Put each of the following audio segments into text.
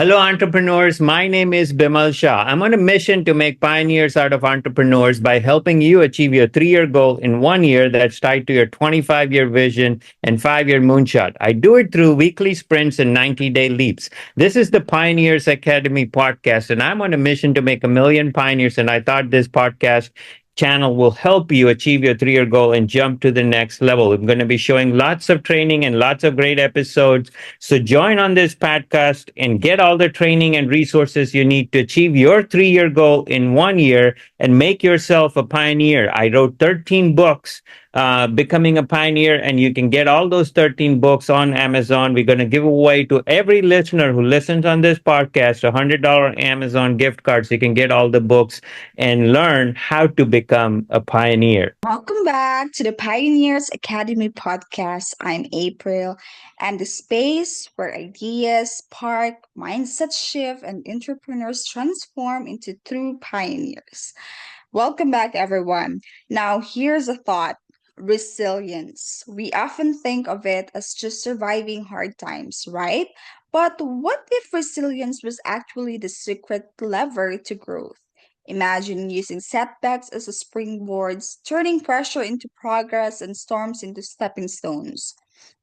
Hello, entrepreneurs. My name is Bimal Shah. I'm on a mission to make pioneers out of entrepreneurs by helping you achieve your 3 year goal in 1 year that's tied to your 25-year vision and 5 year moonshot. I do it through weekly sprints and 90-day leaps. This is the Pioneers Academy podcast, and I'm on a mission to make a million pioneers. And I thought this podcast channel will help you achieve your 3 year goal and jump to the next level. I'm going to be showing lots of training and lots of great episodes, so join on this podcast and get all the training and resources you need to achieve your 3 year goal in 1 year and make yourself a pioneer. I wrote 13 books, Becoming a Pioneer, and you can get all those 13 books on Amazon. We're going to give away to every listener who listens on this podcast a $100 Amazon gift card so you can get all the books and learn how to become a pioneer. Welcome back to the Pioneers Academy podcast. I'm April, and the space where ideas spark, mindset shift, and entrepreneurs transform into true pioneers. Welcome back, everyone. Now, here's a thought: resilience. We often think of it as just surviving hard times, right? But what if resilience was actually the secret lever to growth? Imagine using setbacks as a springboards, turning pressure into progress and storms into stepping stones.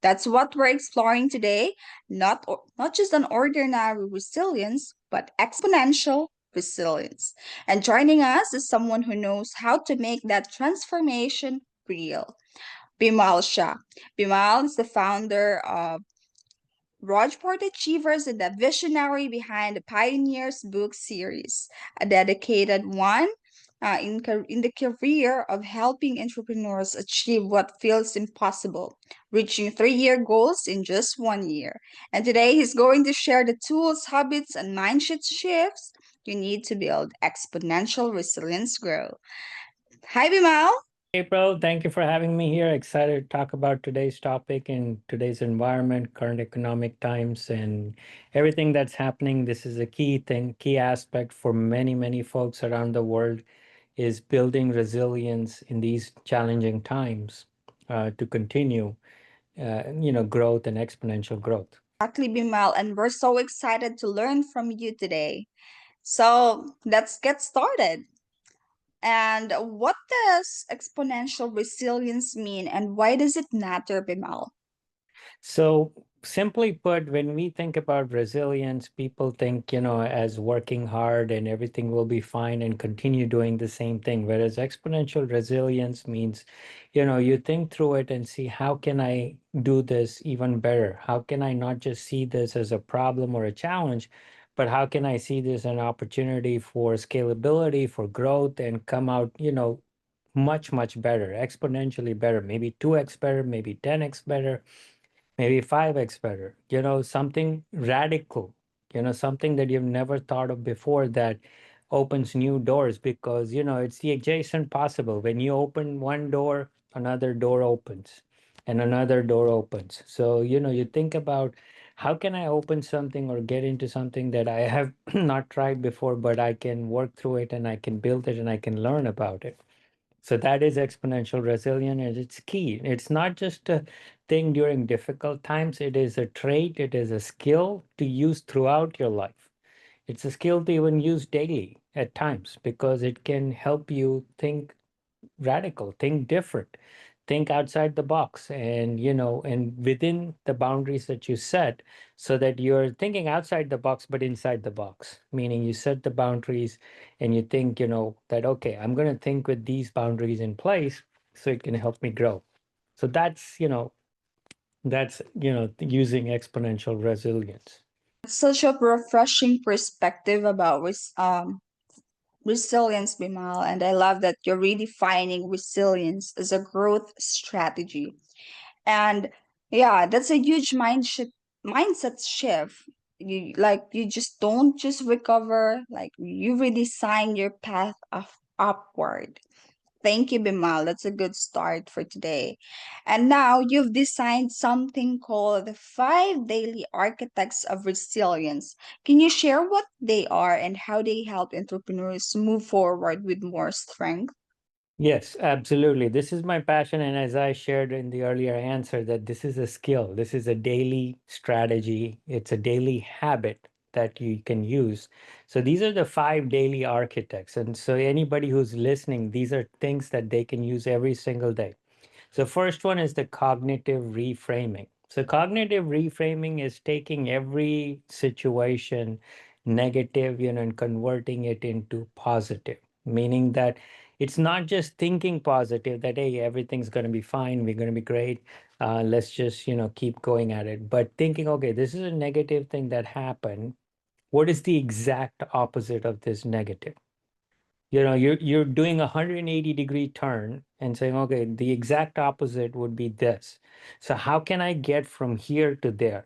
That's what we're exploring today, not just an ordinary resilience, but exponential resilience. And joining us is someone who knows how to make that transformation real. Bimal Shah. Bimal is the founder of Rajport Achievers and the visionary behind the Pioneers book series, a dedicated one in the career of helping entrepreneurs achieve what feels impossible, reaching 3 year goals in just 1 year. And today he's going to share the tools, habits, and mindset shifts you need to build exponential resilience growth. Hi, Bimal. April, thank you for having me here. Excited to talk about today's topic and today's environment, current economic times, and everything that's happening. This is a key thing, key aspect for many, many folks around the world is building resilience in these challenging times to continue, growth and exponential growth. Exactly, Bimal, and we're so excited to learn from you today. So let's get started. And what does exponential resilience mean and why does it matter, Bimal? So, simply put, when we think about resilience, people think, as working hard and everything will be fine and continue doing the same thing. Whereas exponential resilience means, you think through it and see how can I do this even better? How can I not just see this as a problem or a challenge, but how can I see this an opportunity for scalability, for growth, and come out, much, much better, exponentially better, maybe 2x better, maybe 10x better, maybe 5x better, something radical, something that you've never thought of before that opens new doors because, it's the adjacent possible. When you open one door, another door opens and another door opens. So, you think about how can I open something or get into something that I have not tried before, but I can work through it and I can build it and I can learn about it. So that is exponential resilience, and it's key. It's not just a thing during difficult times, it is a trait, it is a skill to use throughout your life. It's a skill to even use daily at times because it can help you think radical, think different, think outside the box, and and within the boundaries that you set, so that you're thinking outside the box but inside the box. Meaning you set the boundaries and you think, that okay, I'm going to think with these boundaries in place so it can help me grow. So that's using exponential resilience. Such a refreshing perspective about resilience, Bimal, and I love that you're redefining resilience as a growth strategy. And yeah, that's a huge mindset shift. You just don't just recover, like you redesign your path of upward. Thank you, Bimal. That's a good start for today. And now you've designed something called the five daily architects of resilience. Can you share what they are and how they help entrepreneurs move forward with more strength? Yes, absolutely. This is my passion. And as I shared in the earlier answer, that this is a skill, this is a daily strategy, it's a daily habit that you can use. So these are the five daily architects. And so anybody who's listening, these are things that they can use every single day. So first one is the cognitive reframing. So cognitive reframing is taking every situation negative, and converting it into positive, meaning that it's not just thinking positive that, hey, everything's going to be fine, we're going to be great. Let's just, keep going at it. But thinking, okay, this is a negative thing that happened. What is the exact opposite of this negative? You're doing a 180-degree turn and saying, okay, the exact opposite would be this. So how can I get from here to there?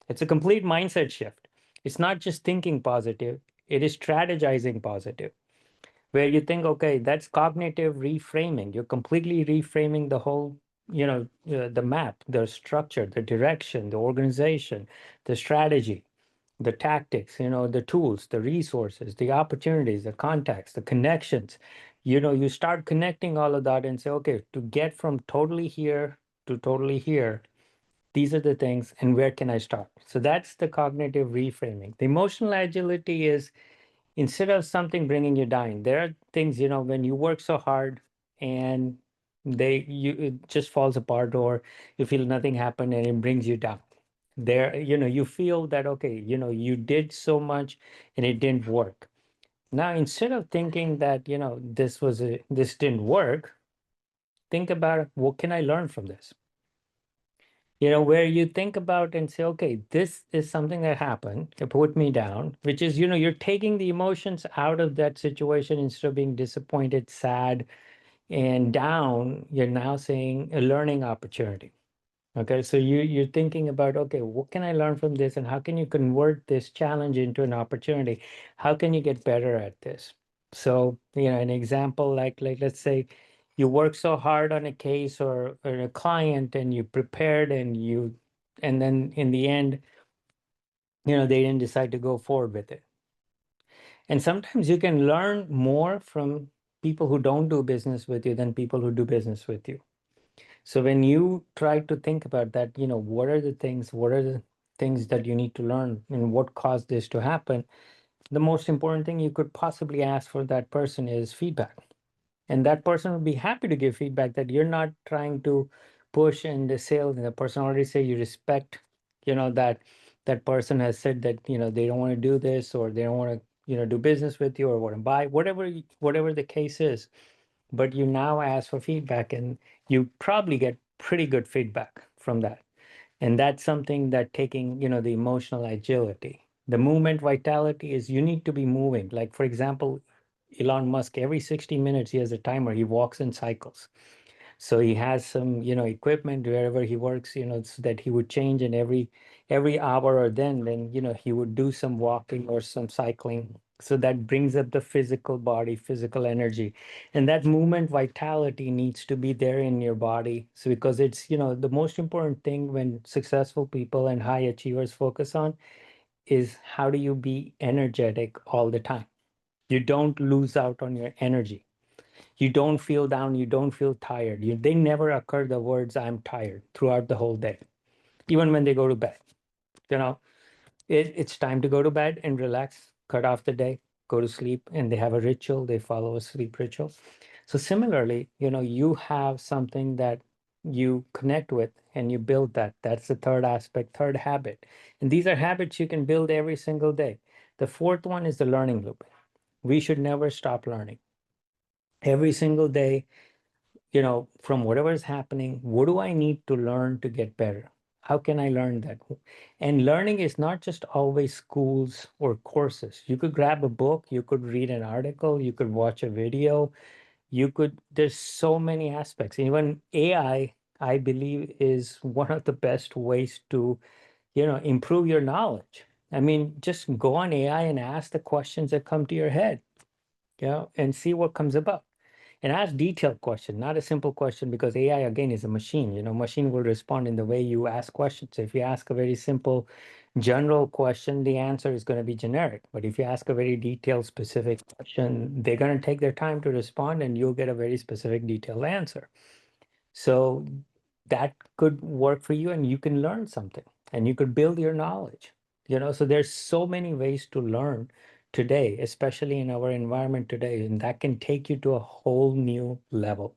It's a complete mindset shift. It's not just thinking positive, it is strategizing positive, where you think, okay, that's cognitive reframing. You're completely reframing the whole, the map, the structure, the direction, the organization, the strategy, the tactics, the tools, the resources, the opportunities, the contacts, the connections. You start connecting all of that and say, okay, to get from totally here to totally here, these are the things, and where can I start? So that's the cognitive reframing. The emotional agility is, instead of something bringing you down, there are things, when you work so hard and it just falls apart, or you feel nothing happened and it brings you down. There, you feel that, okay, you did so much and it didn't work. Now, instead of thinking that, this didn't work, think about, what can I learn from this? Where you think about and say, okay, this is something that happened to put me down, which is, you're taking the emotions out of that situation. Instead of being disappointed, sad, and down, you're now saying a learning opportunity. Okay, so you're thinking about, okay, what can I learn from this, and how can you convert this challenge into an opportunity? How can you get better at this? So, an example, like let's say you work so hard on a case, or a client, and you prepared, and then in the end, they didn't decide to go forward with it. And sometimes you can learn more from people who don't do business with you than people who do business with you. So when you try to think about that, what are the things that you need to learn, and what caused this to happen? The most important thing you could possibly ask for that person is feedback. And that person will be happy to give feedback, that you're not trying to push in the sales. And the person already say you respect, that that person has said that, they don't want to do this, or they don't want to, do business with you, or want to buy, whatever the case is. But you now ask for feedback, and you probably get pretty good feedback from that. And that's something that taking, the emotional agility, the movement vitality, is you need to be moving. Like, for example, Elon Musk, every 60 minutes, he has a timer. He walks in cycles. So he has some, equipment wherever he works, so that he would change, and every hour, or then, he would do some walking or some cycling. So that brings up the physical body, physical energy. And that movement vitality needs to be there in your body. So because it's, the most important thing when successful people and high achievers focus on is, how do you be energetic all the time? You don't lose out on your energy. You don't feel down, you don't feel tired. They never occur the words "I'm tired" throughout the whole day, even when they go to bed. You know, it's time to go to bed and relax, cut off the day, go to sleep, and they have a ritual. They follow a sleep ritual. So similarly, you have something that you connect with, and you build that. That's the third aspect, third habit. And these are habits you can build every single day. The fourth one is the learning loop. We should never stop learning. Every single day, from whatever is happening, what do I need to learn to get better? How can I learn that? And learning is not just always schools or courses. You could grab a book, you could read an article, you could watch a video, there's so many aspects. Even I believe, is one of the best ways to, improve your knowledge. I mean, just go on AI and ask the questions that come to your head, and see what comes about. And ask detailed question, not a simple question, because AI, again, is a machine. Machine will respond in the way you ask questions. If you ask a very simple general question, the answer is going to be generic. But if you ask a very detailed, specific question, they're going to take their time to respond, and you'll get a very specific, detailed answer. So that could work for you, and you can learn something, and you could build your knowledge. So there's so many ways to learn today, especially in our environment today, and that can take you to a whole new level.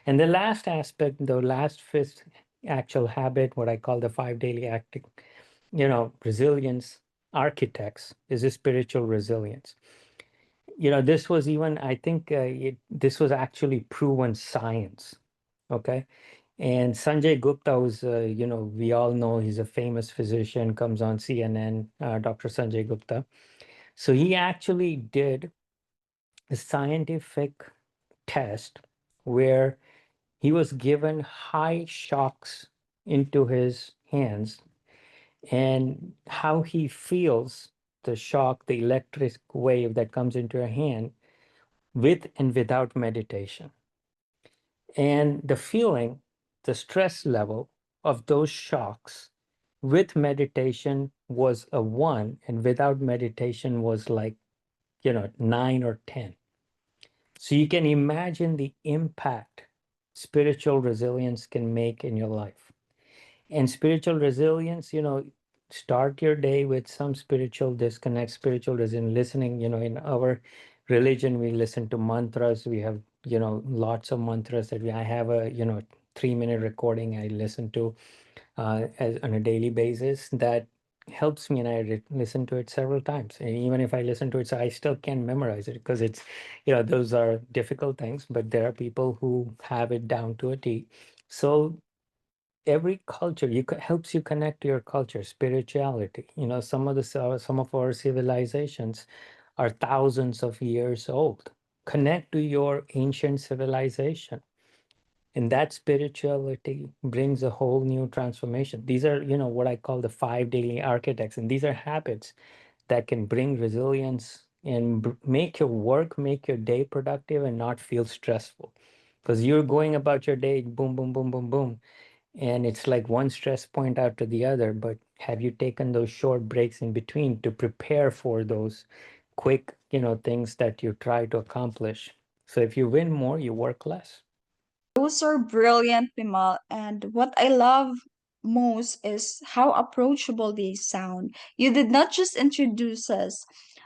And the last aspect, the last fifth actual habit, what I call the five daily acting, resilience architects, is a spiritual resilience. This was even, I think, this was actually proven science. Okay. And Sanjay Gupta was, we all know he's a famous physician, comes on CNN, Dr. Sanjay Gupta. So he actually did a scientific test where he was given high shocks into his hands, and how he feels the shock, the electric wave that comes into your hand with and without meditation. And the feeling, the stress level of those shocks with meditation was a one, and without meditation was like, nine or 10. So you can imagine the impact spiritual resilience can make in your life. And spiritual resilience, start your day with some spiritual disconnect, spiritual resilience, listening. In our religion, we listen to mantras. We have, lots of mantras that I have a, 3-minute recording I listen to on a daily basis that helps me, and I listen to it several times. And even if I listen to it, so I still can't memorize it because it's, those are difficult things, but there are people who have it down to a T. So every culture helps you connect to your culture, spirituality. Some of our civilizations are thousands of years old. Connect to your ancient civilization, and that spirituality brings a whole new transformation. These are, what I call the five daily architects, and these are habits that can bring resilience and make your work, make your day productive and not feel stressful, because you're going about your day, boom, boom, boom, boom, boom, and it's like one stress point after the other. But have you taken those short breaks in between to prepare for those quick, things that you try to accomplish? So if you win more, you work less. Those are brilliant, Bimal. And what I love most is how approachable they sound. You did not just introduce us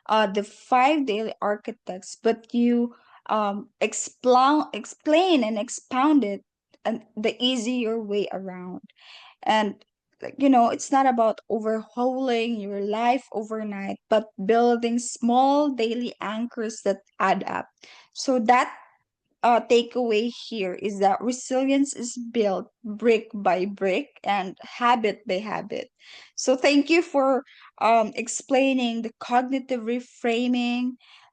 the five daily architects, but you explain and expound it and the easier way around. And like, it's not about overhauling your life overnight, but building small daily anchors that add up. So that takeaway here is that resilience is built brick by brick and habit by habit. So, thank you for explaining the cognitive reframing,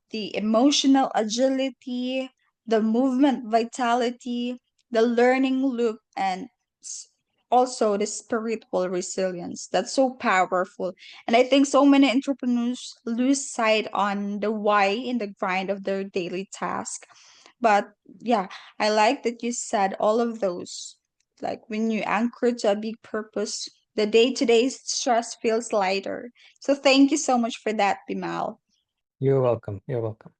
the emotional agility, the movement vitality, the learning loop, and s- also the spiritual resilience. That's so powerful. And I think so many entrepreneurs lose sight on the why in the grind of their daily task. But yeah, I like that you said all of those. Like when you anchor to a big purpose, the day to day stress feels lighter. So thank you so much for that, Bimal. You're welcome. You're welcome.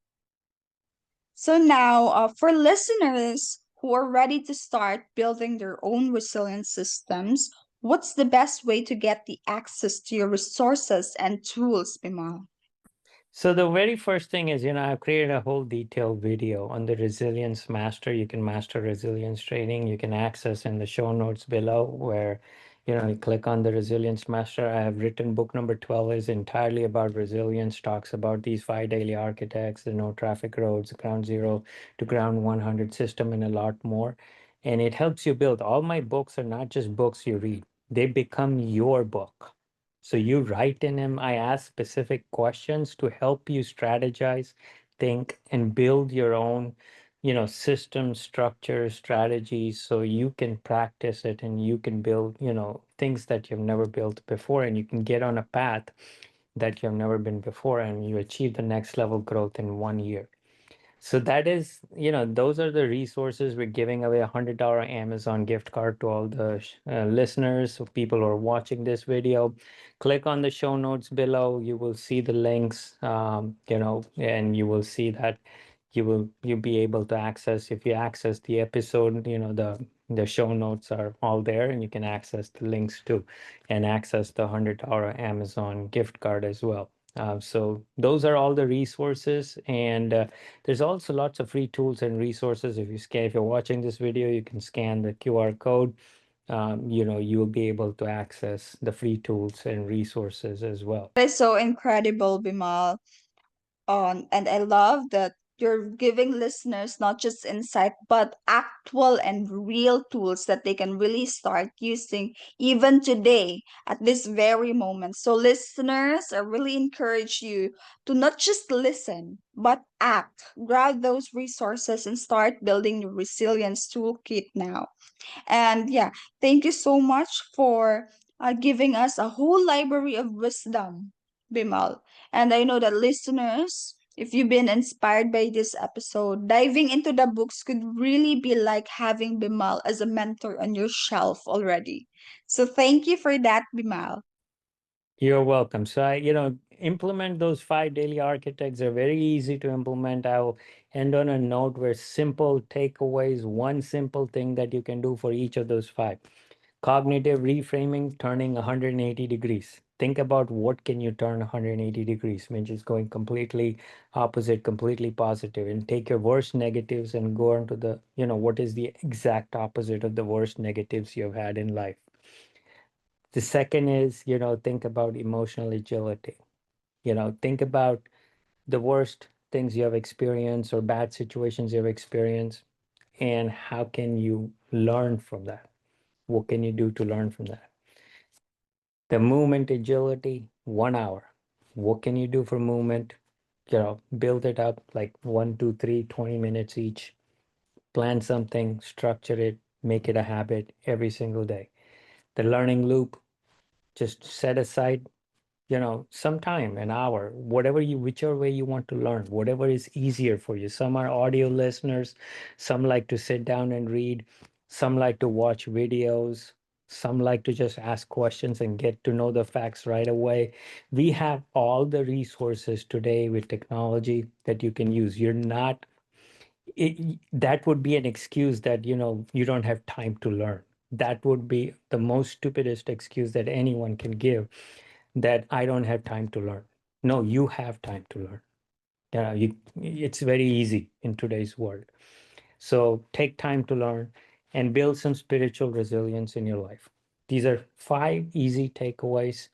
So now, for listeners who are ready to start building their own resilience systems, what's the best way to get the access to your resources and tools, Bimal? So the very first thing is, I've created a whole detailed video on the Resilience Master. You can master resilience training. You can access in the show notes below where, you click on the Resilience Master. I have written book number 12 is entirely about resilience, talks about these five daily architects, the no traffic roads, ground zero to ground 100 system, and a lot more. And it helps you build. All my books are not just books you read. They become your book. So you write in them. I ask specific questions to help you strategize, think, and build your own, system, structure, strategies, so you can practice it and you can build, things that you've never built before, and you can get on a path that you've never been before, and you achieve the next level growth in 1 year. So that is, those are the resources. We're giving away $100 Amazon gift card to all the listeners, so people who are watching this video. Click on the show notes below. You will see the links, and you will see that you'll be able to access, if you access the episode, the The show notes are all there, and you can access the links too, and access the $100 Amazon gift card as well. So those are all the resources, and there's also lots of free tools and resources. If you're watching this video, you can scan the QR code. You'll be able to access the free tools and resources as well. That is so incredible, Bimal. And I love that you're giving listeners not just insight, but actual and real tools that they can really start using even today at this very moment. So, listeners, I really encourage you to not just listen, but act. Grab those resources and start building your resilience toolkit now. And yeah, thank you so much for giving us a whole library of wisdom, Bimal. And I know that listeners, if you've been inspired by this episode, diving into the books could really be like having Bimal as a mentor on your shelf already. So thank you for that, Bimal. You're welcome. So implement those 5 daily architects. They're very easy to implement. I'll end on a note where simple takeaways, one simple thing that you can do for each of those five. Cognitive reframing, turning 180 degrees. Think about what can you turn 180 degrees, which is going completely opposite, completely positive, and take your worst negatives and go into what is the exact opposite of the worst negatives you've had in life. The second is, think about emotional agility. Think about the worst things you have experienced or bad situations you have experienced, and how can you learn from that? What can you do to learn from that? The movement agility, 1 hour. What can you do for movement? Build it up like 1, 2, 3, 20 minutes each. Plan something, structure it, make it a habit every single day. The learning loop, just set aside some time, an hour, whichever way you want to learn, whatever is easier for you. Some are audio listeners, some like to sit down and read, some like to watch videos, some like to just ask questions and get to know the facts right away. We have all the resources today with technology that you can use. You're not that would be an excuse that you don't have time to learn. That would be the most stupidest excuse that anyone can give, that I don't have time to learn. No, you have time to learn. It's very easy in today's world. So take time to learn and build some spiritual resilience in your life. These are 5 easy takeaways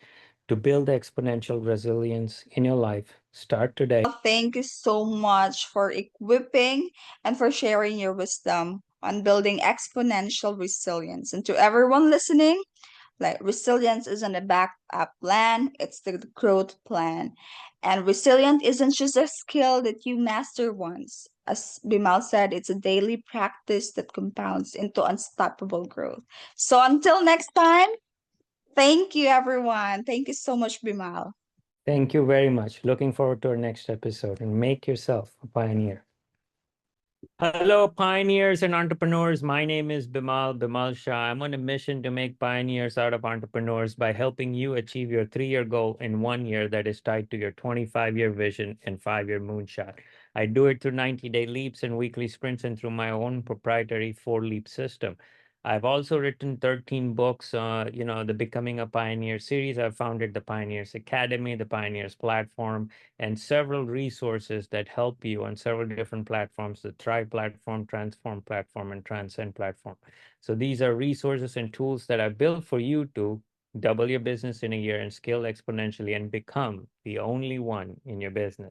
to build exponential resilience in your life. Start today. Thank you so much for equipping and for sharing your wisdom on building exponential resilience. And to everyone listening, like resilience isn't a backup plan, it's the growth plan. And resilient isn't just a skill that you master once. As Bimal said, it's a daily practice that compounds into unstoppable growth. So until next time, thank you everyone. Thank you so much, Bimal. Thank you very much. Looking forward to our next episode, and make yourself a pioneer. Hello, pioneers and entrepreneurs. My name is Bimal Shah. I'm on a mission to make pioneers out of entrepreneurs by helping you achieve your 3-year goal in 1 year that is tied to your 25-year vision and 5-year moonshot. I do it through 90-day leaps and weekly sprints and through my own proprietary 4-leap system. I've also written 13 books, the Becoming a Pioneer series. I've founded the Pioneers Academy, the Pioneers platform, and several resources that help you on several different platforms: the Thrive platform, Transform platform, and Transcend platform. So these are resources and tools that I built for you to double your business in a year and scale exponentially and become the only one in your business.